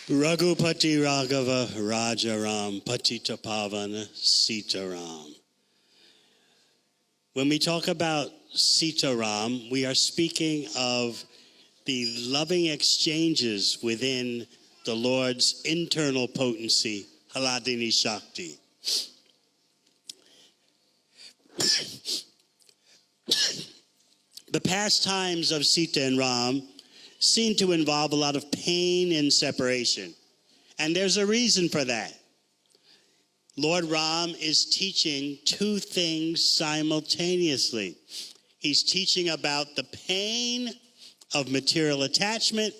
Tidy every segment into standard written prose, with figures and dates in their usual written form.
Raghupati Raghava Rajaram Patita Pavana Sitaram. When we talk about Sitaram, we are speaking of the loving exchanges within the Lord's internal potency, Haladini Shakti. The pastimes of Sita and Ram seem to involve a lot of pain and separation. And there's a reason for that. Lord Ram is teaching two things simultaneously. He's teaching about the pain of material attachment,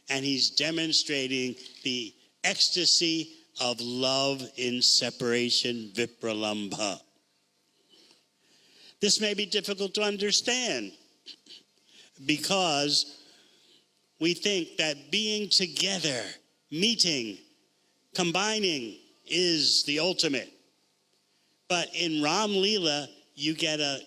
and he's demonstrating the ecstasy of love in separation, vipralambha. This may be difficult to understand because we think that being together, meeting, combining is the ultimate. But in Ram Leela, you get a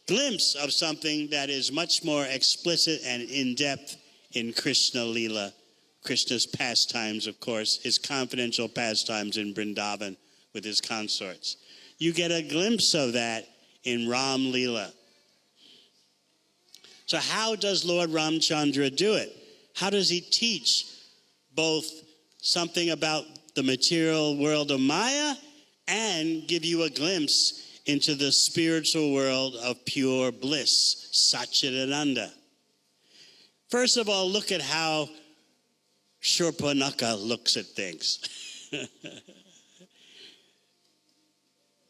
glimpse of something that is much more explicit and in-depth in Krishna Leela, Krishna's pastimes, of course, his confidential pastimes in Vrindavan with his consorts. You get a glimpse of that in Ram Leela. So how does Lord Ramchandra do it? How does he teach both something about the material world of Maya and give you a glimpse into the spiritual world of pure bliss, Satchidananda? First of all, look at how Shurpanakha looks at things.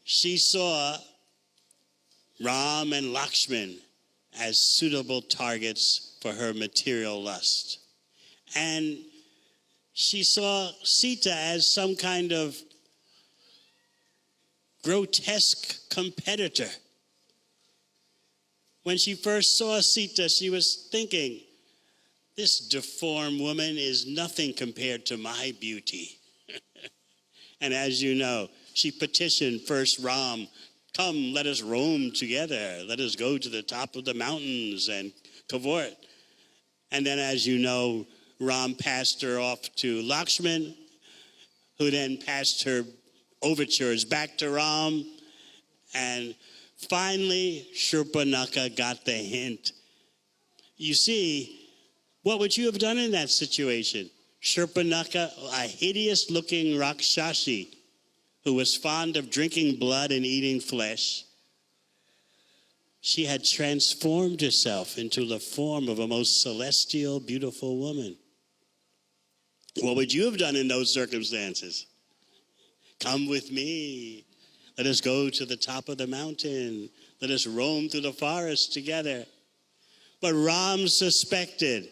She saw Ram and Lakshman as suitable targets for her material lust. And she saw Sita as some kind of grotesque competitor. When she first saw Sita, she was thinking, this deformed woman is nothing compared to my beauty. And as you know, she petitioned first Ram, come, let us roam together. Let us go to the top of the mountains and cavort. And then, as you know, Ram passed her off to Lakshman, who then passed her overtures back to Ram. And finally, Shurpanakha got the hint. You see, what would you have done in that situation? Shurpanakha, a hideous-looking Rakshasi, who was fond of drinking blood and eating flesh, she had transformed herself into the form of a most celestial, beautiful woman. What would you have done in those circumstances? Come with me. Let us go to the top of the mountain. Let us roam through the forest together. But Ram suspected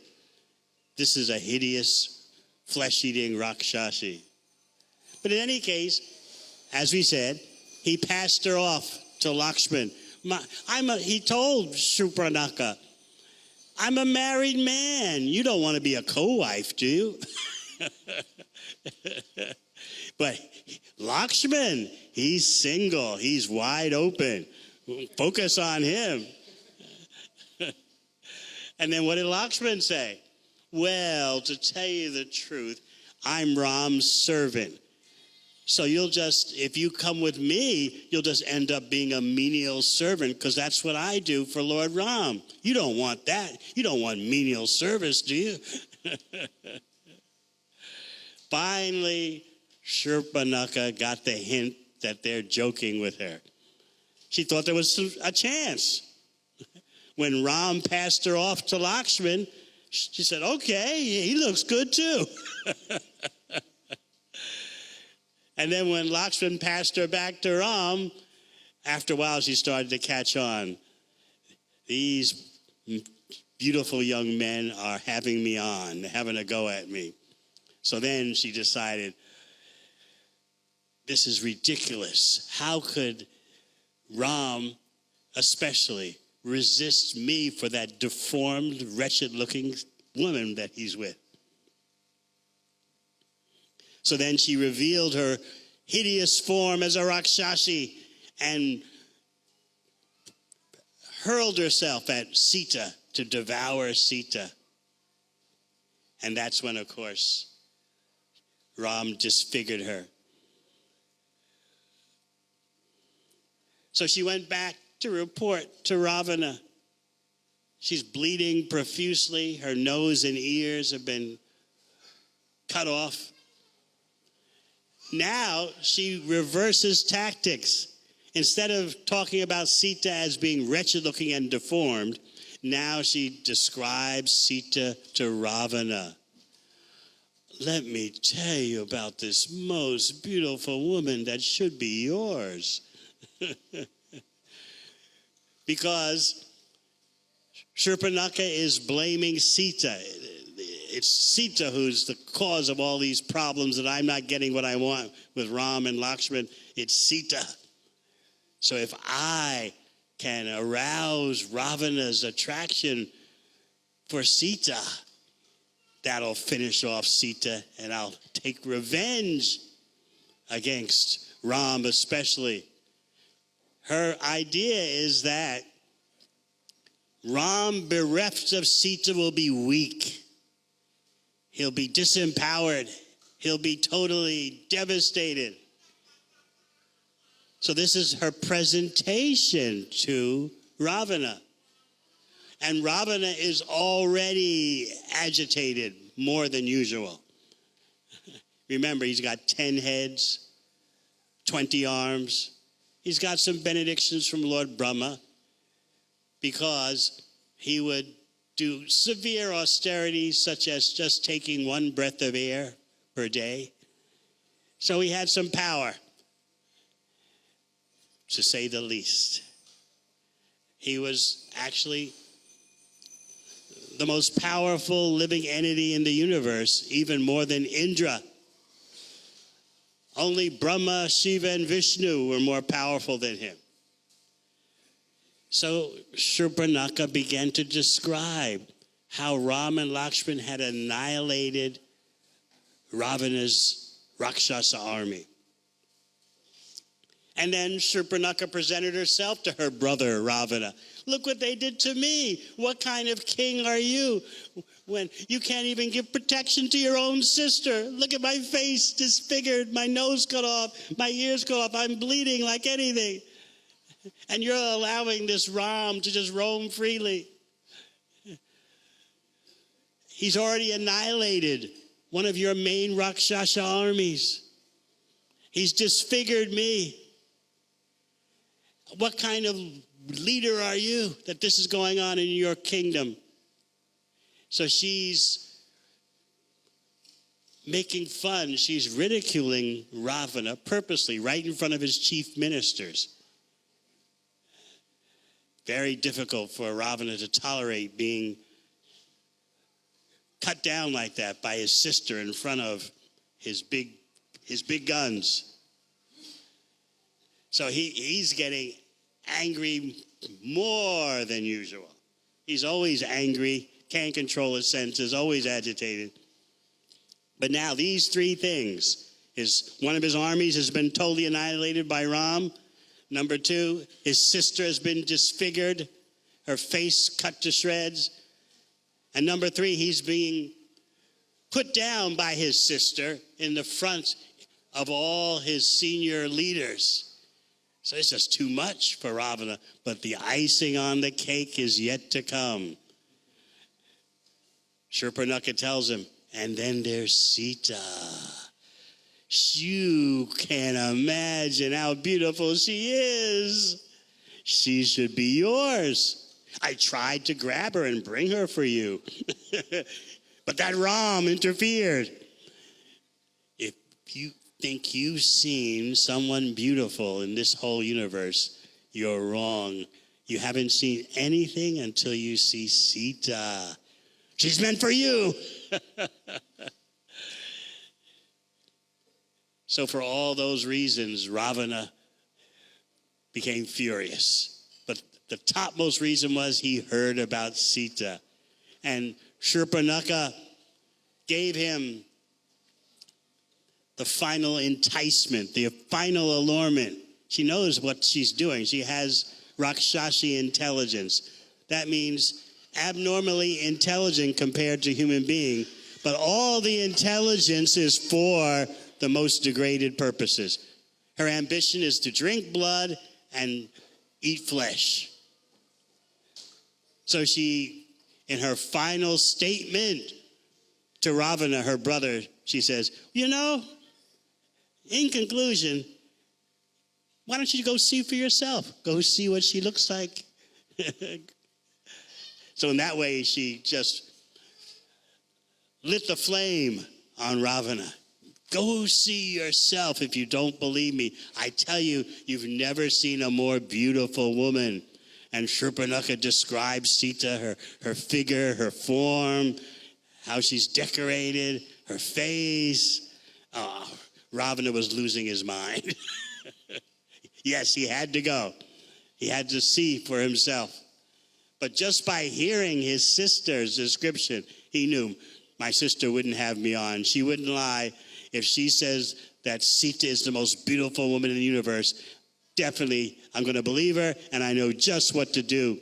this is a hideous, flesh-eating Rakshasi. But in any case, as we said, he passed her off to Lakshman. He told Shurpanakha, I'm a married man. You don't want to be a co-wife, do you? But Lakshman, he's single. He's wide open. Focus on him. And then what did Lakshman say? Well, to tell you the truth, I'm Ram's servant. So if you come with me, you'll just end up being a menial servant, because that's what I do for Lord Ram. You don't want that. You don't want menial service, do you? Finally, Shurpanakha got the hint that they're joking with her. She thought there was a chance. When Ram passed her off to Lakshman, she said, okay, he looks good too. And then when Lakshman passed her back to Ram, after a while she started to catch on. These beautiful young men are having me on, having a go at me. So then she decided, this is ridiculous. How could Ram especially resist me for that deformed, wretched-looking woman that he's with? So then she revealed her hideous form as a Rakshasi and hurled herself at Sita to devour Sita. And that's when, of course, Ram disfigured her. So she went back to report to Ravana. She's bleeding profusely. Her nose and ears have been cut off. Now she reverses tactics. Instead of talking about Sita as being wretched looking and deformed, now she describes Sita to Ravana. Let me tell you about this most beautiful woman that should be yours. Because Shurpanakha is blaming Sita. It's Sita who's the cause of all these problems that I'm not getting what I want with Ram and Lakshman. It's Sita. So if I can arouse Ravana's attraction for Sita, that'll finish off Sita, and I'll take revenge against Ram especially. Her idea is that Ram, bereft of Sita, will be weak. He'll be disempowered. He'll be totally devastated. So this is her presentation to Ravana. And Ravana is already agitated more than usual. Remember, he's got 10 heads, 20 arms. He's got some benedictions from Lord Brahma because he would do severe austerities such as just taking 1 breath of air per day. So he had some power, to say the least. He was actually the most powerful living entity in the universe, even more than Indra. Only Brahma, Shiva, and Vishnu were more powerful than him. So Shurpanakha began to describe how Ram and Lakshman had annihilated Ravana's Rakshasa army. And then Shurpanakha presented herself to her brother Ravana. Look what they did to me. What kind of king are you when you can't even give protection to your own sister? Look at my face disfigured, my nose cut off, my ears cut off. I'm bleeding like anything. And you're allowing this Ram to just roam freely. He's already annihilated one of your main Rakshasa armies. He's disfigured me. What kind of leader are you that this is going on in your kingdom? So she's making fun. She's ridiculing Ravana purposely right in front of his chief ministers. Very difficult for Ravana to tolerate being cut down like that by his sister in front of his big guns. So he's getting angry more than usual. He's always angry, can't control his senses, always agitated. But now these 3 things is one of his armies has been totally annihilated by Ram. Number 2, his sister has been disfigured, her face cut to shreds. And number 3, he's being put down by his sister in the front of all his senior leaders. So it's just too much for Ravana, but the icing on the cake is yet to come. Shurpanakha tells him, and then there's Sita. You can't imagine how beautiful she is. She should be yours. I tried to grab her and bring her for you, but that Ram interfered. If you think you've seen someone beautiful in this whole universe, you're wrong. You haven't seen anything until you see Sita. She's meant for you. So for all those reasons, Ravana became furious. But the topmost reason was he heard about Sita. And Shurpanakha gave him the final enticement, the final allurement. She knows what she's doing. She has Rakshasi intelligence. That means abnormally intelligent compared to human being, But all the intelligence is for the most degraded purposes. Her ambition is to drink blood and eat flesh. So she, in her final statement to Ravana, her brother, she says, you know, in conclusion, why don't you go see for yourself? Go see what she looks like. So in that way, she just lit the flame on Ravana. Go see yourself if you don't believe me. I tell you, you've never seen a more beautiful woman. And Shurpanakha describes Sita, her figure, her form, how she's decorated, her face. Oh, Ravana was losing his mind. Yes, he had to go. He had to see for himself. But just by hearing his sister's description, he knew, my sister wouldn't have me on. She wouldn't lie. If she says that Sita is the most beautiful woman in the universe, definitely I'm going to believe her, and I know just what to do.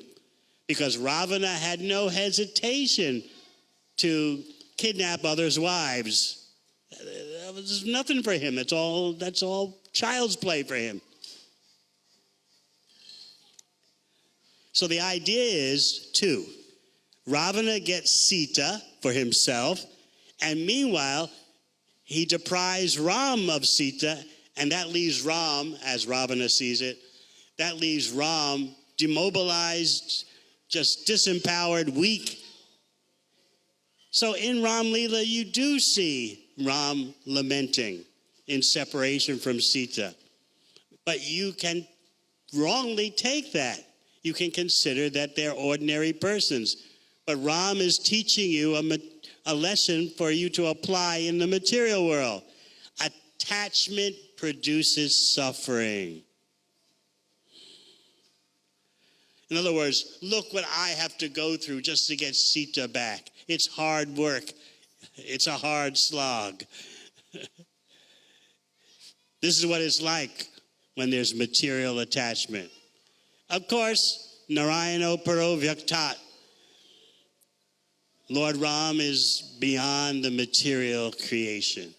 Because Ravana had no hesitation to kidnap others' wives. There's nothing for him. That's all child's play for him. So the idea is two. Ravana gets Sita for himself, and meanwhile, he deprives Ram of Sita, and that leaves Ram, as Ravana sees it, that leaves Ram demobilized, just disempowered, weak. So in Ram Lila, you do see Ram lamenting in separation from Sita. But you can wrongly take that. You can consider that they're ordinary persons. But Ram is teaching you a lesson for you to apply in the material world. Attachment produces suffering. In other words, look what I have to go through just to get Sita back. It's hard work. It's a hard slog. This is what it's like when there's material attachment. Of course, Narayano Paro Vyaktat. Lord Ram is beyond the material creation.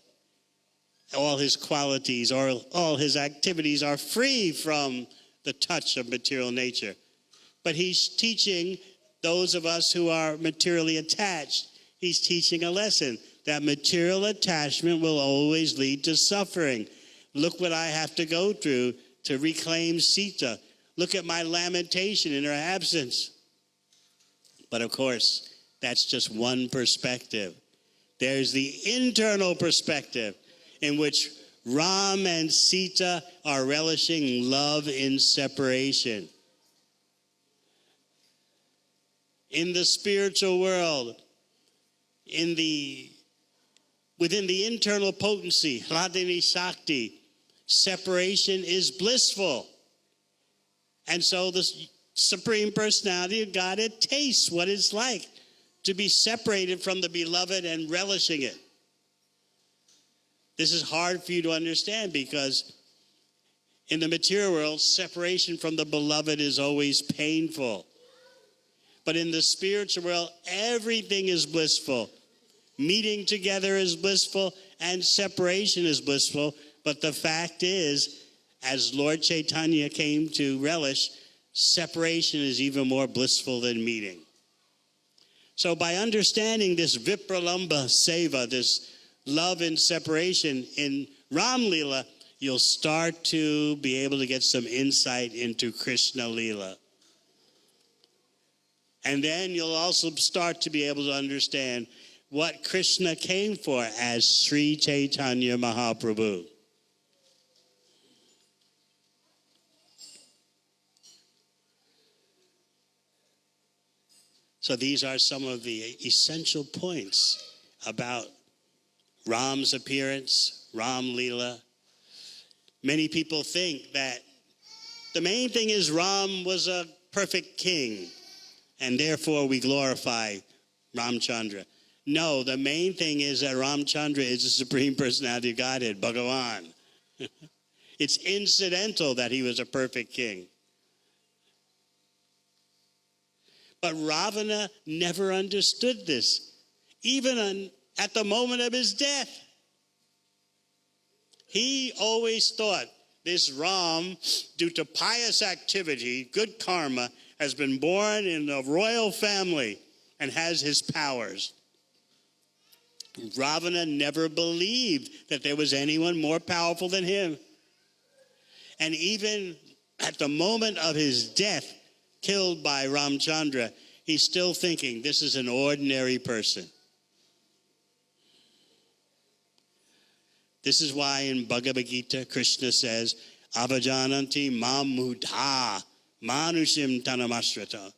All his qualities, or all his activities are free from the touch of material nature. But he's teaching those of us who are materially attached, he's teaching a lesson that material attachment will always lead to suffering. Look what I have to go through to reclaim Sita. Look at my lamentation in her absence. But of course, that's just one perspective. There's the internal perspective in which Ram and Sita are relishing love in separation. In the spiritual world, within the internal potency, Hladini Shakti, separation is blissful. And so the Supreme Personality of Godhead tastes what it's like to be separated from the beloved and relishing it. This is hard for you to understand because in the material world, separation from the beloved is always painful. But in the spiritual world, everything is blissful. Meeting together is blissful and separation is blissful. But the fact is, as Lord Chaitanya came to relish, separation is even more blissful than meeting. So by understanding this Vipralamba Seva, this love and separation in Ram Lila, you'll start to be able to get some insight into Krishna Lila. And then you'll also start to be able to understand what Krishna came for as Sri Chaitanya Mahaprabhu. So these are some of the essential points about Ram's appearance, Ram Lila. Many people think that the main thing is Ram was a perfect king, and therefore we glorify Ramchandra. No, the main thing is that Ramchandra is the Supreme Personality of Godhead, Bhagavan. It's incidental that he was a perfect king. But Ravana never understood this. Even at the moment of his death. He always thought this Ram, due to pious activity, good karma, has been born in a royal family and has his powers. Ravana never believed that there was anyone more powerful than him. And even at the moment of his death, killed by Ramchandra, he's still thinking, this is an ordinary person. This is why in Bhagavad Gita, Krishna says, Avajananti mam mudha manushim tanamasrata.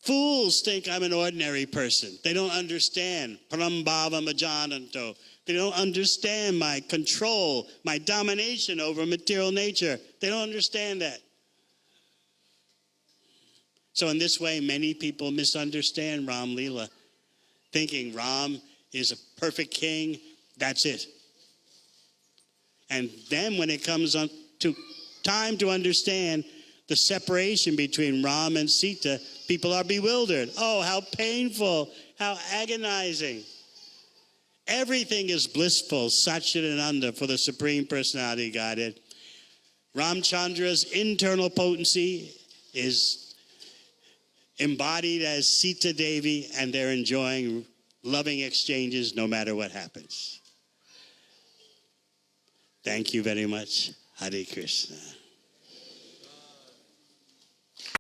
Fools think I'm an ordinary person. They don't understand. Parambhava majananto. They don't understand my control, my domination over material nature. They don't understand that. So in this way, many people misunderstand Ram Leela, thinking Ram is a perfect king, that's it. And then when it comes on to time to understand the separation between Ram and Sita, people are bewildered. Oh, how painful, how agonizing. Everything is blissful, Satchidananda, for the Supreme Personality Godhead. Ramchandra's internal potency is embodied as Sita Devi, and they're enjoying loving exchanges no matter what happens. Thank you very much. Hare Krishna.